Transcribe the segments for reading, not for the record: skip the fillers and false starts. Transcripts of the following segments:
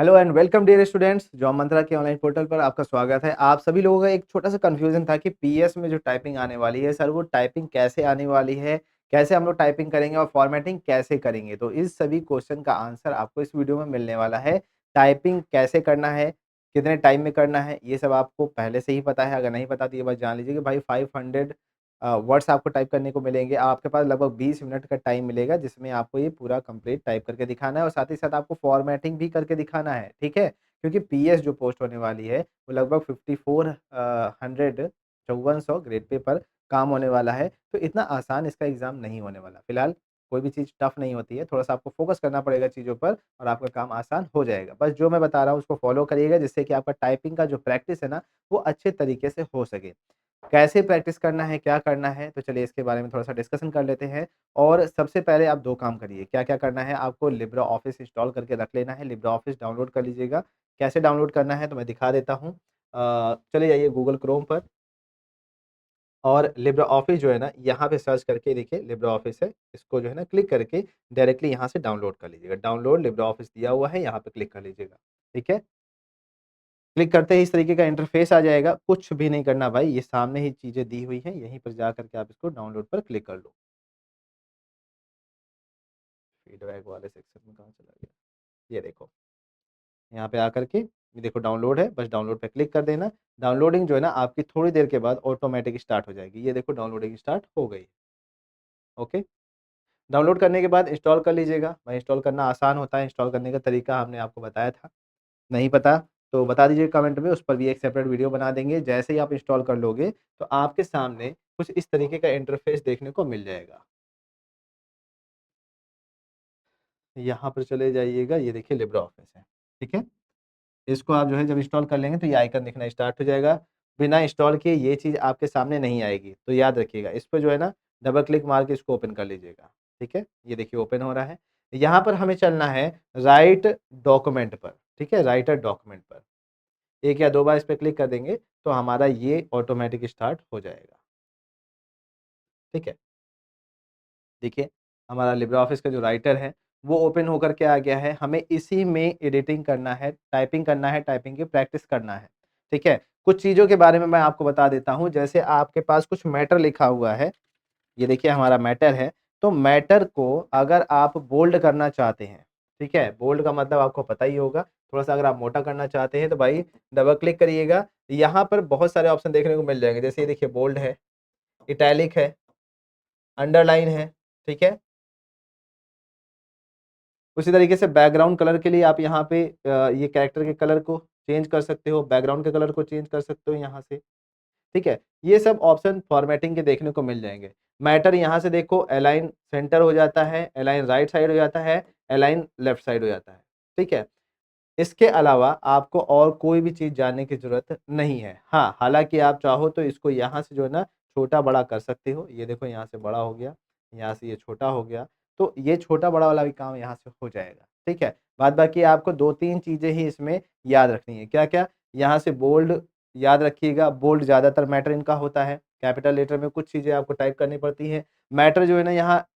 Hello and welcome dear students, job Mantra के online portal पर आपका स्वागत है। आप सभी लोगों का एक छोटा सा कंफ्यूजन था कि पीएस में जो टाइपिंग आने वाली है सर, वो टाइपिंग कैसे आने वाली है, कैसे हम लोग टाइपिंग करेंगे और फॉर्मेटिंग कैसे करेंगे। तो इस सभी क्वेश्चन का आंसर आपको इस वीडियो में मिलने वाला है। टाइपिंग कैसे करना है, कितने टाइम में करना है, ये सब आपको पहले से ही पता है। अगर नहीं पता तो ये बात जान लीजिए कि भाई 500 वर्ड्स आपको टाइप करने को मिलेंगे। आपके पास लगभग 20 मिनट का टाइम मिलेगा, जिसमें आपको ये पूरा कंप्लीट टाइप करके दिखाना है और साथ ही साथ आपको फॉर्मेटिंग भी करके दिखाना है, ठीक है? क्योंकि पीएस जो पोस्ट होने वाली है, वो लगभग 5400 ग्रेड पे पर काम होने वाला है। तो इतना आसान इसका एग्ज़ाम नहीं होने वाला। फिलहाल कोई भी चीज़ टफ़ नहीं होती है, थोड़ा-सा आपको फ़ोकस करना पड़ेगा चीज़ों पर और आपका काम आसान हो जाएगा। बस जो मैं बता रहा हूँ उसको फ़ॉलो करिएगा, जिससे कि आपका टाइपिंग का जो प्रैक्टिस है ना, वो अच्छे तरीके से हो सके। कैसे प्रैक्टिस करना है, क्या करना है? तो चलिए इसके बारे में थोड़ा-सा डिस्कशन कर लेते हैं। और सबसे पहले आप 2 काम करिए। क्या-क्या करना है? आपको लिब्रे ऑफिस इंस्टॉल करके रख लेना है। लिब्रे ऑफिस डाउनलोड कर लीजिएगा। कैसे डाउनलोड करना है तो मैं दिखा देता हूँ। चले जाइए गूगल क्रोम पर और लिब्रे ऑफिस जो है ना, यहाँ पे सर्च करके देखिए लिब्रे ऑफिस है। इसको जो है ना क्लिक करके डायरेक्टली यहाँ से डाउनलोड कर लीजिएगा। डाउनलोड लिब्रे ऑफिस दिया हुआ है, यहाँ पे क्लिक कर लीजिएगा। ठीक है? क्लिक करते ही इस तरीके का इंटरफ़ेस आ जाएगा। कुछ भी नहीं करना भाई, ये सामने ही चीज़ें दी हुई हैं, यहीं पर जा कर के आप इसको डाउनलोड पर क्लिक कर लो। फीडबैक वाले सेक्शन में कहाँ चला गया? ये देखो, यहाँ पे आकर के ये देखो डाउनलोड है, बस डाउनलोड पे क्लिक कर देना। डाउनलोडिंग जो है ना आपकी थोड़ी देर के बाद ऑटोमैटिक स्टार्ट हो जाएगी। ये देखो डाउनलोडिंग स्टार्ट हो गई। ओके? डाउनलोड करने के बाद इंस्टॉल कर लीजिएगा। भाई इंस्टॉल करना आसान होता है, इंस्टॉल करने का तरीका हमने आपको बताया था। नहीं पता तो बता दीजिए कमेंट में, उस पर भी एक सेपरेट वीडियो बना देंगे। जैसे ही आप इंस्टॉल कर लोगे तो आपके सामने कुछ इस तरीके का इंटरफ़ेस देखने को मिल जाएगा। यहाँ पर चले जाइएगा, ये देखिए लिब्रे ऑफिस है, ठीक है? इसको आप जो है जब इंस्टॉल कर लेंगे तो ये आइकन दिखना स्टार्ट हो जाएगा। बिना इंस्टॉल किए ये चीज़ आपके सामने नहीं आएगी, तो याद रखिएगा। इस पे जो है ना डबल क्लिक मार के इसको ओपन कर लीजिएगा, ठीक है? ये देखिए ओपन हो रहा है। यहाँ पर हमें चलना है राइट डॉक्यूमेंट पर, ठीक है? राइट अ डॉक्यूमेंट पर 1 या 2 बार इस पे क्लिक कर देंगे तो हमारा ये ऑटोमैटिक स्टार्ट हो जाएगा, ठीक है? देखिए, हमारा लिब्रे ऑफिस का जो राइटर है, वो ओपन होकर के आ गया है। हमें इसी में एडिटिंग करना है, टाइपिंग करना है, टाइपिंग की प्रैक्टिस करना है, ठीक है? कुछ चीज़ों के बारे में मैं आपको बता देता हूँ, जैसे आपके पास कुछ मैटर लिखा हुआ है, ये देखिए हमारा मैटर है, तो मैटर को अगर आप बोल्ड करना चाहते हैं, ठीक है? बोल्ड का मतलब आपको पता ही होगा, थोड़ा-सा अगर आप मोटा करना चाहते हैं, तो भाई डबल क्लिक करिएगा। यहाँ पर बहुत सारे ऑप्शन देखने को मिल जाएँगे, जैसे ये देखिए बोल्ड है, इटैलिक है, अंडरलाइन है, ठीक है? उसी तरीके से बैकग्राउंड कलर के लिए आप यहाँ पे ये कैरेक्टर के कलर को चेंज कर सकते हो, बैकग्राउंड के कलर को चेंज कर सकते हो यहाँ से, ठीक है? ये सब ऑप्शन फॉर्मेटिंग के देखने को मिल जाएँगे। मैटर यहाँ से देखो अलाइन सेंटर हो जाता है, अलाइन राइट साइड हो जाता है, अलाइन लेफ्ट साइड हो जाता है, ठीक है? इसके अलावा आपको और कोई भी चीज़ जानने की ज़रूरत नहीं है। हाँ, हालाँकि आप चाहो तो इसको यहाँ से जो है ना छोटा-बड़ा कर सकते हो। ये देखो यहाँ से बड़ा हो गया, यहाँ से ये छोटा हो गया, तो ये छोटा-बड़ा वाला भी काम यहाँ से हो जाएगा, ठीक है? बाद बाकी आपको 2-3 चीज़ें ही इसमें याद रखनी है। क्या-क्या? यहाँ से बोल्ड याद रखिएगा, बोल्ड ज़्यादातर मैटर इनका होता है। कैपिटल लेटर में कुछ चीज़ें आपको टाइप करनी पड़ती हैं। मैटर जो है ना यहाँ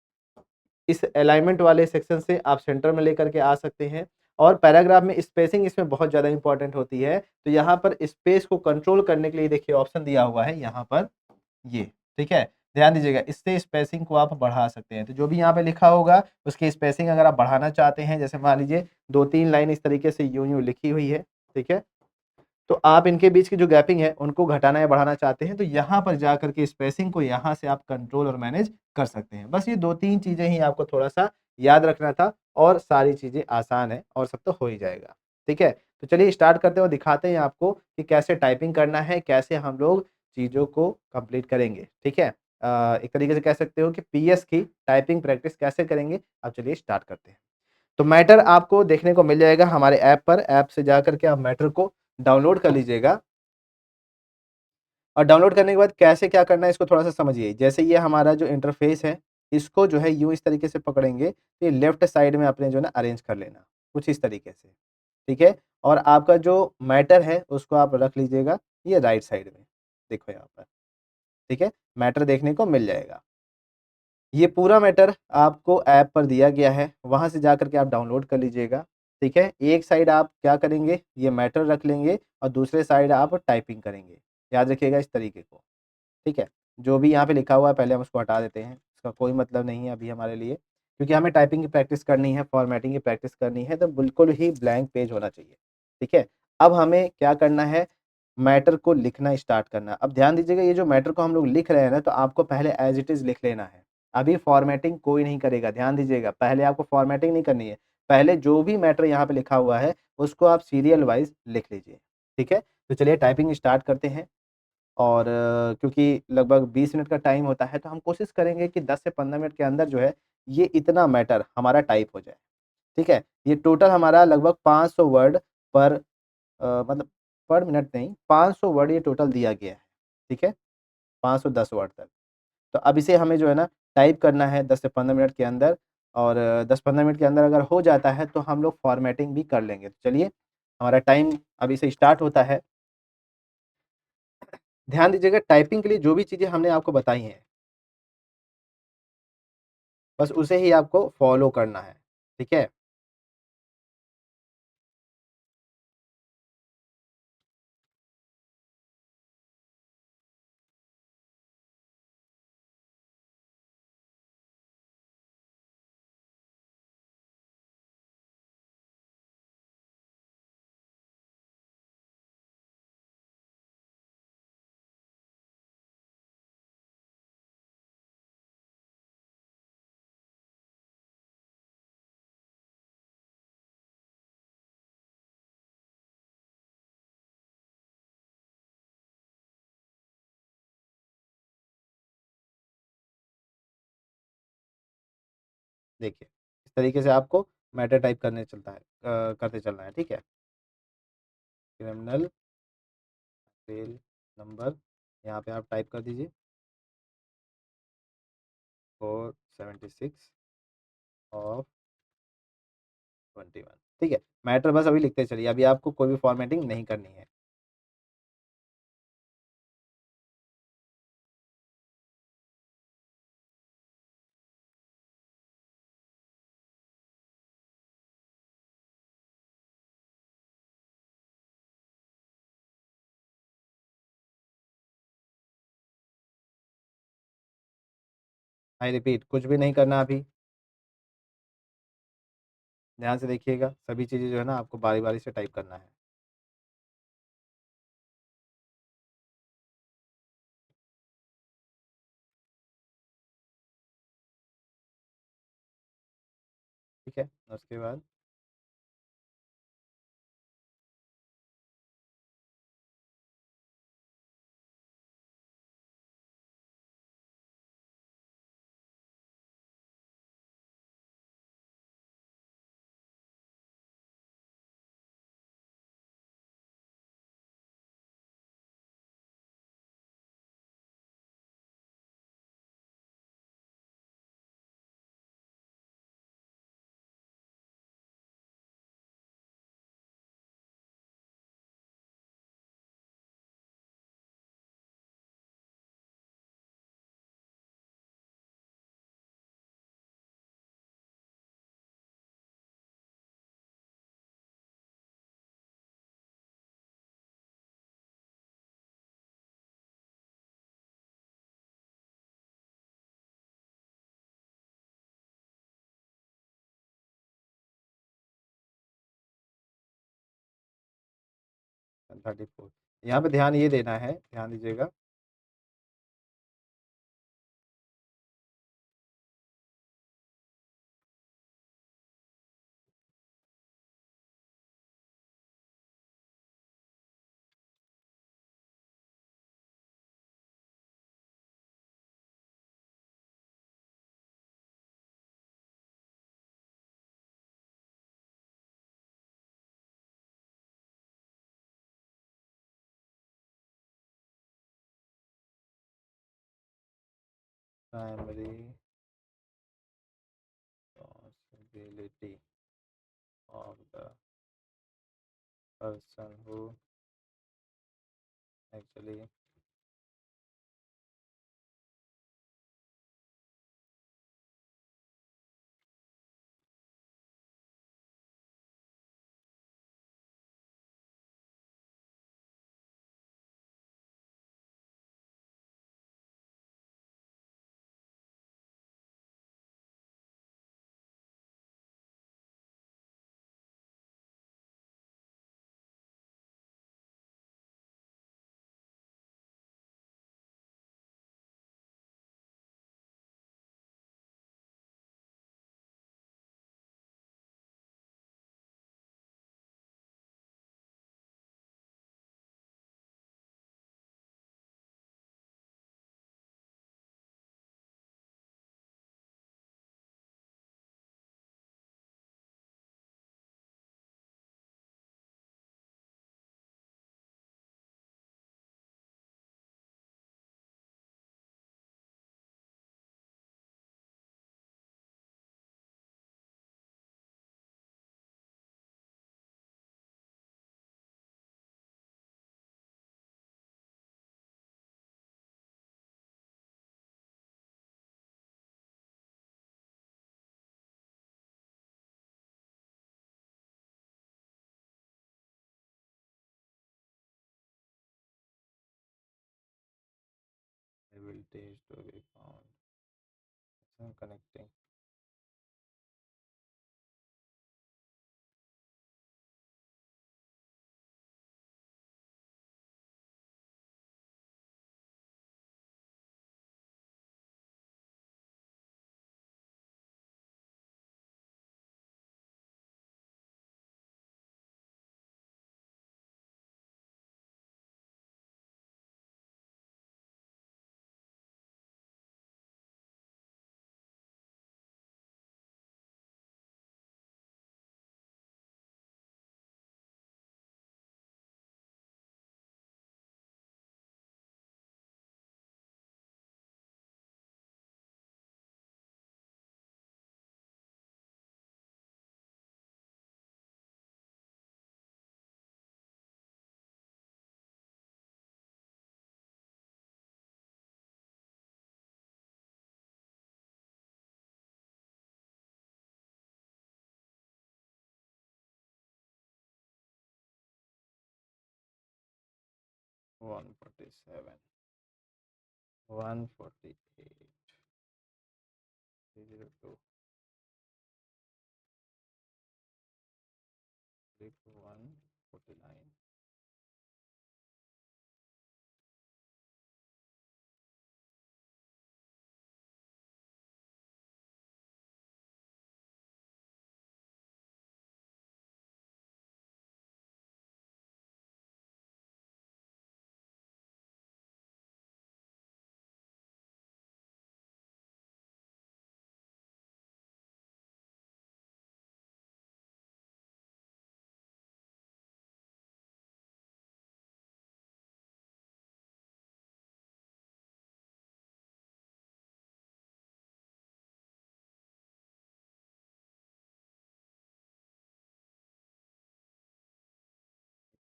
इस अलाइनमेंट वाले सेक्शन से आप सेंटर में लेकर के आ सकते हैं और पैराग्राफ में स्पेसिंग इसमें बहुत ज़्यादा इंपॉर्टेंट होती है। तो यहाँ पर स्पेस को कंट्रोल करने के लिए देखिए ऑप्शन दिया हुआ है यहाँ पर ये, ठीक है? ध्यान दीजिएगा, इससे स्पेसिंग को आप बढ़ा सकते हैं। तो जो भी यहाँ पे लिखा होगा उसकी स्पेसिंग अगर आप बढ़ाना चाहते हैं, जैसे मान लीजिए 2-3 लाइन इस तरीके से यूँ-यूँ लिखी हुई है, ठीक है? तो आप इनके बीच की जो गैपिंग है, उनको घटाना या बढ़ाना चाहते हैं, तो यहाँ पर जाकर के स्पेसिंग को यहाँ से आप कंट्रोल और मैनेज कर सकते हैं। बस ये 2-3 चीज़ें ही आपको थोड़ा-सा याद रखना था और सारी चीज़ें आसान है और सब तो हो ही जाएगा। ठीक है? तो चलिए स्टार्ट करते हैं और दिखाते हैं आपको कि कैसे टाइपिंग करना है, कैसे हम लोग चीज़ों को कंप्लीट करेंगे। ठीक है? एक तरीके से कह सकते हो कि पीएस की टाइपिंग प्रैक्टिस कैसे करेंगे? अब चलिए स्टार्ट करते हैं। तो मैटर आपको देखने को मिल जाएगा हमारे ऐप पर, ऐप से जाकर के आप मैटर को डाउनलोड कर लीजिएगा और डाउनलोड करने के बाद कैसे क्या करना है इसको थोड़ा-सा समझिए। जैसे ये हमारा जो इंटरफ़ेस है, इसको जो है यूँ इस तरीके से पकड़ेंगे, तो ये लेफ्ट साइड में अपने जो है ना अरेंज कर लेना, कुछ इस तरीके से, ठीक है? और आपका जो मैटर है उसको आप रख लीजिएगा ये राइट साइड में, देखो यहाँ पर, ठीक है? मैटर देखने को मिल जाएगा। ये पूरा मैटर आपको ऐप पर दिया गया है, वहाँ से जाकर के आप डाउनलोड कर लीजिएगा। ठीक है? एक साइड आप क्या करेंगे, ये मैटर रख लेंगे और दूसरे साइड आप टाइपिंग करेंगे। याद रखिएगा इस तरीके को, ठीक है? जो भी यहाँ पे लिखा हुआ है पहले हम उसको हटा देते हैं, इसका कोई मतलब नहीं है अभी हमारे लिए, क्योंकि हमें टाइपिंग की प्रैक्टिस करनी है, फॉर्मेटिंग की प्रैक्टिस करनी है, तो बिल्कुल ही ब्लैंक पेज होना चाहिए, ठीक है? अब हमें क्या करना है, मैटर को लिखना स्टार्ट करना है। अब ध्यान दीजिएगा ये जो मैटर को हम लोग लिख रहे हैं ना, तो आपको पहले एज़ इट इज़ लिख लेना है। अभी फॉर्मेटिंग कोई नहीं करेगा, ध्यान दीजिएगा, पहले आपको फॉर्मेटिंग नहीं करनी है। पहले जो भी मैटर यहाँ पे लिखा हुआ है, उसको आप सीरियल वाइज़ लिख लीजिए, ठीक है? तो चलिए टाइपिंग स्टार्ट करते हैं। और क्योंकि लगभग 20 मिनट का टाइम होता है, तो हम कोशिश करेंगे कि 10 से 15 मिनट के अंदर जो है, ये इतना मैटर हमारा टाइप हो जाए, ठीक है? ये टोटल हमारा लगभग 500 वर्ड पर मतलब पर मिनट नहीं, 500 वर्ड ये टोटल दिया गया है, ठीक है? 510 वर्ड तक। तो अब इसे हमें जो है ना टाइप करना है 10 से 15 मिनट के अंदर, और 10-15 मिनट के अंदर अगर हो जाता है, तो हम लोग फॉर्मेटिंग भी कर लेंगे। तो चलिए, हमारा टाइम अभी से स्टार्ट होता है। ध्यान दीजिएगा टाइपिंग के लिए जो भी चीज़ें हमने आपको बताई हैं, बस उसे ही आपको फ़ॉलो करना है, ठीक है? देखिए, इस तरीके से आपको मैटर टाइप करते चलना है, ठीक है? क्रिमिनल सेल नंबर, यहाँ पे आप टाइप कर दीजिए 476 ऑफ 21, ठीक है? मैटर बस अभी लिखते चलिए, अभी आपको कोई भी फॉर्मेटिंग नहीं करनी है। आई रिपीट, कुछ भी नहीं करना अभी। ध्यान से देखिएगा, सभी चीज़ें जो है ना आपको बारी-बारी से टाइप करना है। ठीक है? उसके बाद सन 34, यहाँ पे ध्यान ये देना है, ध्यान दीजिएगा। Primary responsibility of the person who actually voltage to be found. So I'm connecting. One 47, 148, 302, 149.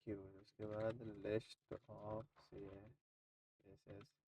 Q उसके बाद लिस्ट ऑफ CSS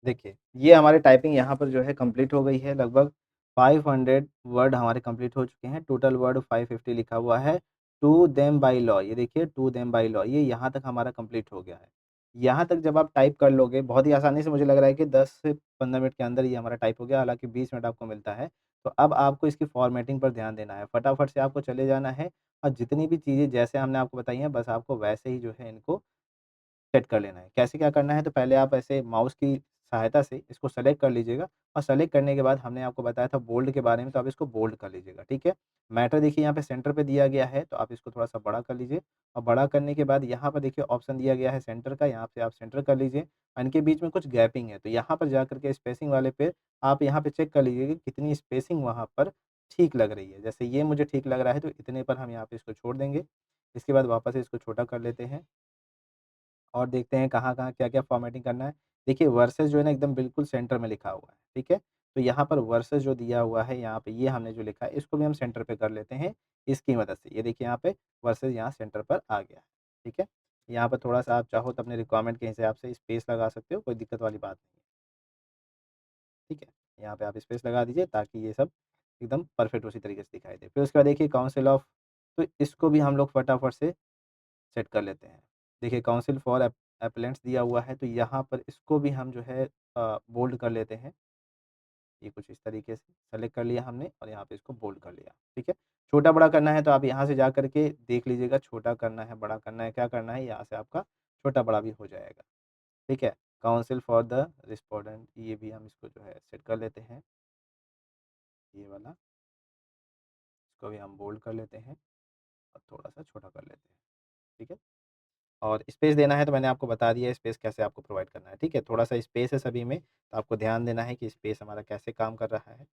देखिए, ये हमारी टाइपिंग यहाँ पर जो है कंप्लीट हो गई है, लगभग 500 वर्ड हमारे कंप्लीट हो चुके हैं, टोटल वर्ड 550 लिखा हुआ है, टू देम बाय लॉ, ये देखिए टू देम बाय लॉ, ये यहाँ तक हमारा कंप्लीट हो गया है। यहाँ तक जब आप टाइप कर लोगे, बहुत ही आसानी से मुझे लग रहा है कि 10 से 15 मिनट के अंदर ये हमारा टाइप हो गया, हालाँकि 20 मिनट आपको मिलता है। तो अब आपको इसकी फॉर्मेटिंग पर ध्यान देना है, फटाफट से आपको चले जाना है और जितनी भी चीज़ें जैसे हमने आपको बताई हैं, बस आपको वैसे ही जो है इनको सेट कर लेना है। कैसे क्या करना है, तो पहले आप ऐसे माउस की सहायता से इसको सेलेक्ट कर लीजिएगा और सेलेक्ट करने के बाद हमने आपको बताया था बोल्ड के बारे में, तो आप इसको बोल्ड कर लीजिएगा, ठीक है? मैटर देखिए यहाँ पे सेंटर पे दिया गया है, तो आप इसको थोड़ा-सा बड़ा कर लीजिए और बड़ा करने के बाद यहाँ पर देखिए ऑप्शन दिया गया है सेंटर का, यहाँ पे आप सेंटर कर लीजिए और इनके बीच में कुछ गैपिंग है, तो यहाँ पर जाकर के स्पेसिंग वाले पे आप यहाँ पे चेक कर लीजिए कि कितनी स्पेसिंग वहाँ पर ठीक लग रही है। जैसे ये मुझे ठीक लग रहा है, तो इतने पर हम यहाँ पे इसको छोड़ देंगे। इसके बाद वापस से इसको छोटा कर लेते हैं। और देखते हैं कहाँ-कहाँ, क्या-क्या फ़ॉर्मेटिंग करना है। देखिए वर्सेस जो है ना एकदम बिल्कुल सेंटर में लिखा हुआ है, ठीक है? तो यहाँ पर वर्सेस जो दिया हुआ है यहाँ पे ये हमने जो लिखा है इसको भी हम सेंटर पे कर लेते हैं इसकी मदद से। ये देखिए यहाँ पे वर्सेस यहाँ सेंटर पर आ गया है, ठीक है? यहाँ पर थोड़ा-सा आप चाहो तो अपने रिक्वायरमेंट के हिसाब से स्पेस लगा सकते हो, कोई दिक्कत वाली बात नहीं है, ठीक है? यहाँ पे आप स्पेस लगा दीजिए ताकि ये सब एकदम परफेक्ट उसी तरीके से दिखाई दे। फिर उसके बाद देखिए काउंसिल ऑफ, तो इसको भी हम लोग फटाफट से सेट कर लेते हैं। देखिए काउंसिल फॉर एपेलेंट्स दिया हुआ है, तो यहाँ पर इसको भी हम जो है बोल्ड कर लेते हैं। ये कुछ इस तरीके से सेलेक्ट कर लिया हमने और यहाँ पे इसको बोल्ड कर लिया, ठीक है? छोटा-बड़ा करना है तो आप यहाँ से जा कर के देख लीजिएगा, छोटा करना है, बड़ा करना है, क्या करना है, यहाँ से आपका छोटा-बड़ा भी हो जाएगा, ठीक है? काउंसिल फॉर द रिस्पोंडेंट, ये भी हम इसको जो है सेट कर लेते हैं, ये वाला, इसको भी हम बोल्ड कर लेते हैं और थोड़ा-सा छोटा कर लेते हैं, ठीक है? और स्पेस देना है तो मैंने आपको बता दिया है स्पेस कैसे आपको प्रोवाइड करना है, ठीक है? थोड़ा-सा स्पेस है सभी में, तो आपको ध्यान देना है कि स्पेस हमारा कैसे काम कर रहा है,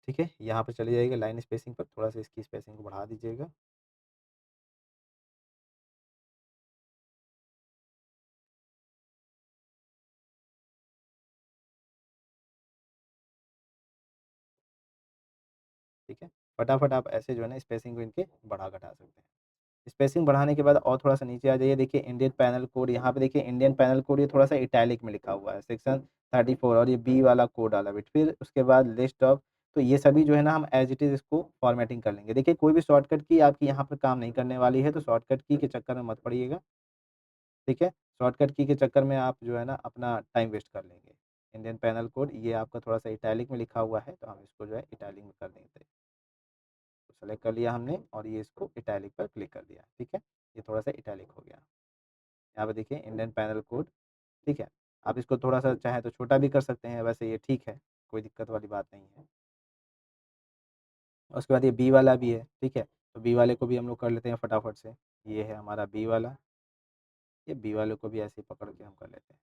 ठीक है? यहाँ पे चले जाइएगा लाइन स्पेसिंग पर, थोड़ा-सा इसकी स्पेसिंग को बढ़ा दीजिएगा, ठीक है? फटाफट आप ऐसे जो है ना स्पेसिंग को इनके बढ़ा-घटा सकते हैं। स्पेसिंग बढ़ाने के बाद और थोड़ा-सा नीचे आ जाइए, देखिए इंडियन पैनल कोड, यहाँ पे देखिए इंडियन पैनल कोड ये थोड़ा-सा इटैलिक में लिखा हुआ है, सेक्शन 34 और ये बी वाला कोड वाला बिट। फिर उसके बाद लिस्ट ऑफ, तो ये सभी जो है ना हम एज़ इट इज़ इसको फॉर्मेटिंग कर लेंगे। देखिए कोई भी शॉर्टकट की आपकी यहाँ पर काम नहीं करने वाली है, तो शॉर्टकट की के चक्कर में मत पड़िएगा, ठीक है? शॉर्टकट की के चक्कर में आप जो है ना अपना टाइम वेस्ट कर लेंगे। इंडियन पैनल कोड ये आपका थोड़ा-सा इटैलिक में लिखा हुआ है, तो हम इसको जो है इटैलिक में कर देंगे। तो सेलेक्ट कर लिया हमने और ये इसको इटैलिक पर क्लिक कर दिया, ठीक है? ये थोड़ा-सा इटैलिक हो गया। यहाँ पे देखिए इंडियन पैनल कोड, ठीक है? आप इसको थोड़ा-सा चाहें तो छोटा भी कर सकते हैं, वैसे ये ठीक है, कोई दिक्कत वाली बात नहीं है। और उसके बाद ये बी वाला भी है, ठीक है? तो बी वाले को भी हम लोग कर लेते हैं फटाफट से। ये है हमारा बी वाला, ये बी वाले को भी ऐसे ही पकड़ के हम कर लेते हैं,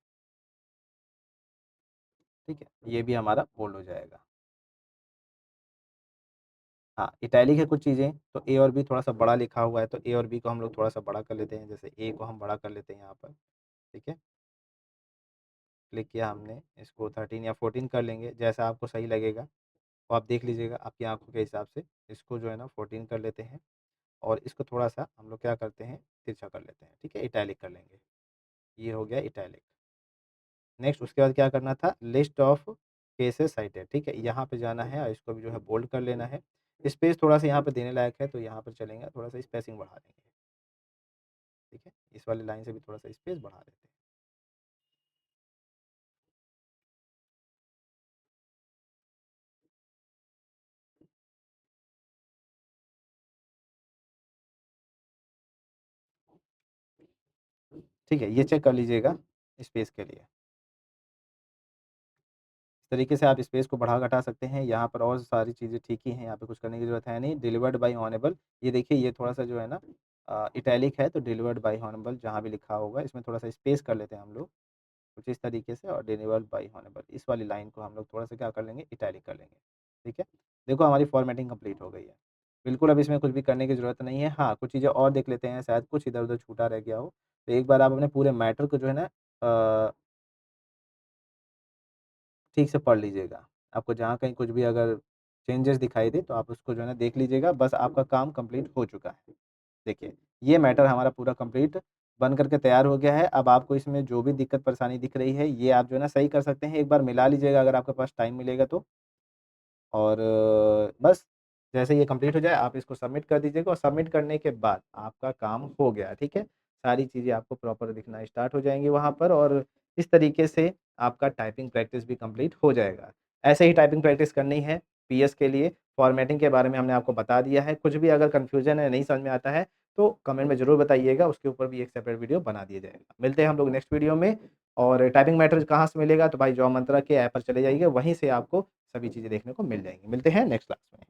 ठीक है? ये भी हमारा बोल्ड हो जाएगा। हाँ, इटैलिक है कुछ चीज़ें, तो ए और बी थोड़ा-सा बड़ा लिखा हुआ है, तो ए और बी को हम लोग थोड़ा-सा बड़ा कर लेते हैं, जैसे ए को हम बड़ा कर लेते हैं यहाँ पर, ठीक है? क्लिक किया हमने, इसको 13 या 14 कर लेंगे, जैसा आपको सही लगेगा। तो आप देख लीजिएगा आपकी आँखों के हिसाब से, इसको जो है ना 14 कर लेते हैं और इसको थोड़ा-सा हम लोग क्या करते हैं, तिरछा कर लेते हैं, ठीक है? इटैलिक कर लेंगे। ये हो गया इटैलिक। नेक्स्ट उसके बाद क्या करना था, लिस्ट ऑफ केसेस साइटेड, ठीक है? यहाँ पे जाना है और इसको भी जो है बोल्ड कर लेना है। स्पेस थोड़ा-सा यहाँ पे देने लायक है, तो यहाँ पर चलेंगे, थोड़ा-सा स्पेसिंग बढ़ा देंगे, ठीक है? इस वाली लाइन से भी थोड़ा-सा स्पेस बढ़ा देते हैं। ठीक है? ये चेक कर लीजिएगा स्पेस के लिए। इस तरीके से आप स्पेस को बढ़ा-घटा सकते हैं। यहाँ पर और सारी चीज़ें ठीक ही हैं, यहाँ पे कुछ करने की ज़रूरत है नहीं। डिलीवर्ड बाय ऑनेबल, ये देखिए ये थोड़ा-सा जो है ना इटैलिक है, तो डिलीवर्ड बाय ऑनेबल जहाँ भी लिखा होगा इसमें थोड़ा-सा स्पेस कर लेते हैं हम लोग, कुछ इस तरीके से, और डिलीवर्ड बाय ऑनेबल इस वाली लाइन को हम लोग थोड़ा-सा क्या कर लेंगे, इटैलिक कर लेंगे। ठीक है? देखो हमारी फॉर्मेटिंग कंप्लीट हो गई है। बिल्कुल अब इसमें कुछ भी करने की ज़रूरत नहीं है। हाँ, कुछ चीज़ें और देख लेते हैं, शायद कुछ इधर-उधर छूटा रह गया हो। तो एक बार आप अपने पूरे मैटर को जो है ना अ ठीक से पढ़ लीजिएगा। आपको जहाँ कहीं कुछ भी अगर चेंजेस दिखाई दे तो आप उसको जो है ना देख लीजिएगा, बस आपका काम कंप्लीट हो चुका है। देखिए, ये मैटर हमारा पूरा कंप्लीट बन करके तैयार हो गया है। अब आपको इसमें जो भी दिक्कत परेशानी दिख रही है, ये आप जो है ना सही कर सकते हैं। एक बार मिला लीजिएगा अगर आपके पास टाइम मिलेगा तो। और बस जैसे ये कंप्लीट हो जाए आप इसको सबमिट कर दीजिएगा और सबमिट करने के बाद आपका काम हो गया, ठीक है? सारी चीज़ें आपको प्रॉपर दिखना स्टार्ट हो जाएँगी वहाँ पर और इस तरीके से आपका टाइपिंग प्रैक्टिस भी कंप्लीट हो जाएगा। ऐसे ही टाइपिंग प्रैक्टिस करनी है पीएस के लिए, फॉर्मेटिंग के बारे में हमने आपको बता दिया है। कुछ भी अगर कन्फ्यूज़न है, नहीं समझ में आता है, तो कमेंट में ज़रूर बताइएगा, उसके ऊपर भी एक सेपरेट वीडियो बना दिया जाएगा। मिलते हैं हम लोग नेक्स्ट वीडियो में और टाइपिंग मैटर कहाँ से मिलेगा? तो भाई जॉब मंत्रा के ऐप पर चले जाइए, वहीं से आपको सभी चीज़ें देखने को मिल जाएँगी। मिलते हैं नेक्स्ट क्लास में।